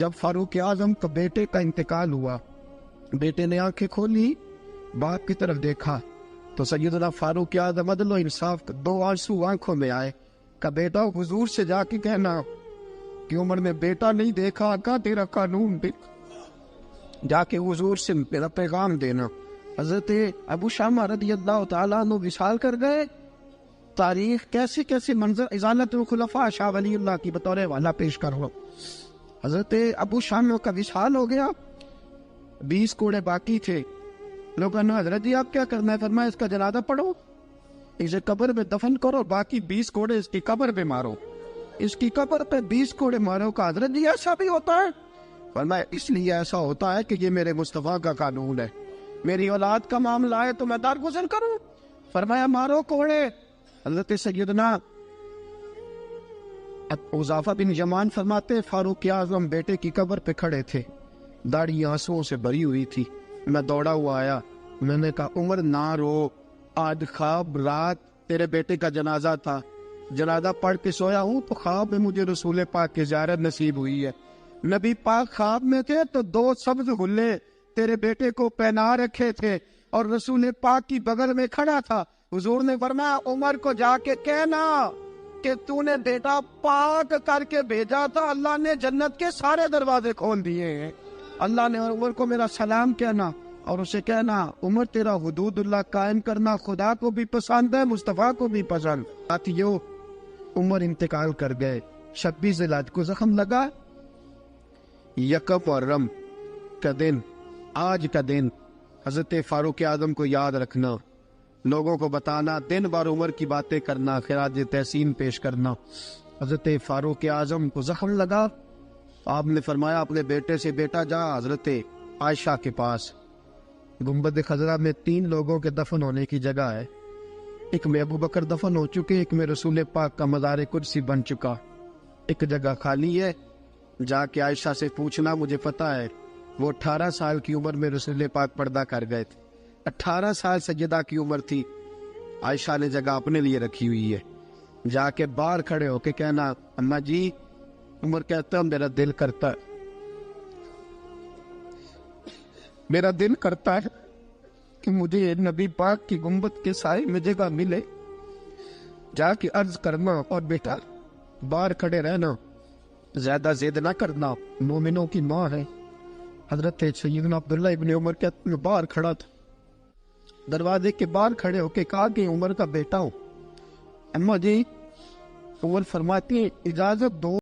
جب فاروق اعظم کا بیٹے کا انتقال ہوا، بیٹے نے آنکھیں کھولی، باپ کی طرف دیکھا تو سیدنا فاروق اعظم عدل و انصاف کا دو آنسو آنکھوں میں آئے کہ بیٹا حضور سے جا کے کہنا کہ عمر میں بیٹا نہیں دیکھا کا تیرا قانون دیکھ، جا کے حضور سے میرا پیغام دینا۔ حضرت ابو شامہ رضی اللہ تعالیٰ عنہ وصال کر گئے۔ تاریخ کیسے کیسے منظر ازالت الخلفاء شاہ ولی اللہ کی بطور والا پیش کر رہا ہوں۔ حضرت ابو شامہ کا وصال ہو گیا، 20 کوڑے باقی تھے۔ لوگوں نے حضرت جی آپ کیا کرنا ہے؟ فرمایا اس کا جنازہ پڑھو، اسے قبر میں دفن کرو، باقی 20 کوڑے اس کی قبر پہ مارو، اس کی قبر پہ 20 کوڑے مارو۔ کا حضرت جی ایسا بھی ہوتا ہے؟ فرمایا اس لیے ایسا ہوتا ہے کہ یہ میرے مصطفیٰ کا قانون ہے، میری اولاد کا معاملہ ہے تو میں درگزر کروں۔ فرمایا مارو کوڑے۔ حضرت سیدنا حذیفہ بن یمان فرماتے فاروق اعظم بیٹے کی قبر پہ کھڑے تھے، داڑھی آنسوؤں سے بھری ہوئی تھی۔ میں دوڑا ہوا آیا، میں نے کہا عمر نہ رو، آج خواب رات تیرے بیٹے کا جنازہ تھا، جنازہ پڑھ کے سویا ہوں تو خواب میں مجھے رسول پاک کی زیارت نصیب ہوئی ہے۔ نبی پاک خواب میں تھے تو 2 سبز غلے تیرے بیٹے کو پہنا رکھے تھے اور رسول پاک کی بغل میں کھڑا تھا۔ حضور نے فرمایا عمر کو جا کے کہنا کہ تو نے بیٹا پاک کر کے بھیجا تھا، اللہ نے جنت کے سارے دروازے کھول دیے ہیں۔ اللہ نے عمر کو میرا سلام کہنا اور اسے کہنا عمر تیرا حدود اللہ قائم کرنا خدا کو بھی پسند ہے، مصطفیٰ کو بھی پسند۔ ساتھیو عمر انتقال کر گئے، 26 ذی الحجہ کو زخم لگا، یکم محرم کا دن، آج کا دن حضرت فاروق اعظم کو یاد رکھنا، لوگوں کو بتانا، دن بھر عمر کی باتیں کرنا، خراج تحسین پیش کرنا۔ حضرت فاروق اعظم کو زخم لگا، آپ نے فرمایا اپنے بیٹے سے بیٹا جا حضرت عائشہ کے پاس، گنبد خضرا میں 3 لوگوں کے دفن ہونے کی جگہ ہے، ایک میں ابو بکر دفن ہو چکے، ایک میں رسول پاک کا مزار قدسی بن چکا، ایک جگہ خالی ہے، جا کے عائشہ سے پوچھنا، مجھے پتہ ہے وہ 18 سال کی عمر میں رسول پاک پردہ کر گئے تھے، 18 سال سیدہ کی عمر تھی، عائشہ نے جگہ اپنے لیے رکھی ہوئی ہے، جا کے باہر کھڑے ہو کے کہنا اماں جی، عمر کہتا ہے میرا دل کرتا ہے، میرا دل کرتا ہے کہ مجھے نبی پاک کی گنبد کے سائے میں جگہ ملے، جا کے عرض کرنا اور بیٹا باہر کھڑے رہنا، زیادہ زید نہ کرنا، مومنوں کی ماں ہے۔ حضرت سیدنا عبداللہ ابن عمر کہتے ہیں باہر کھڑا تھا، دروازے کے باہر کھڑے ہو کے کہا کہ عمر کا بیٹا ہوں۔ اماں جی، عمر فرماتی ہیں اجازت دو